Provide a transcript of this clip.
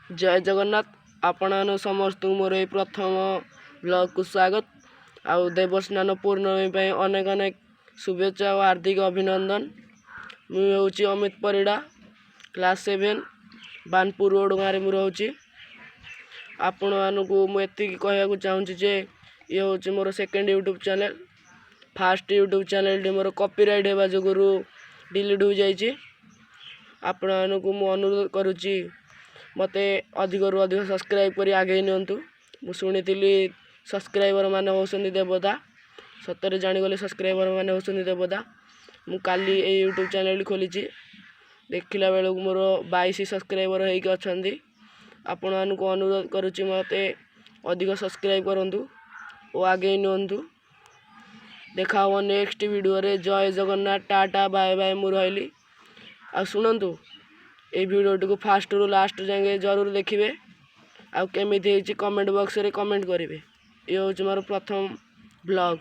जय जगन्नाथ आपण समस्त मोर ये प्रथम ब्लॉग को स्वागत आउ देवस्नान पूर्णमी अनेक अनेक शुभेच्छा और हार्दिक अभिनंदन। मुझे अमित परिड़ा क्लास 7 बानपुर ओडगाँ रे रोचे। आपण मानू मुझे कहवाक चाहूँगी जे ये हूँ मोर second YouTube channel. First YouTube channel मोर कॉपीराइट होगा जो डिलीट हो जाइए। आपण मानू मु अनुरोध करुच्ची मते अधिक रु अधिक सब्सक्राइब करी आगे नियंतु। मु शुणिली सब्सक्राइबर माने होसनी देवता सतरे जानीगले सब्सक्राइबर माने होसनी देवता। मु काली ए यूट्यूब चैनल खोली देखला बेलू मोर 22 सब्सक्राइबर होइक अछंदी। आपण मानू अनुरोध करुच्ची मते अधिक सब्सक्राइब करंतु और आगे नियंतु। देखा हो नेक्स्ट वीडियो रे। जय जगन्नाथ टाटा बाय बाय मु रहली। आ सुनंतु ए वीडियो को फास्ट रु लास्ट जाए जरूर देखिए। आउ केमिति कमेंट बॉक्स रे कमेंट करेंगे। ये हूँ मोर प्रथम ब्लॉग।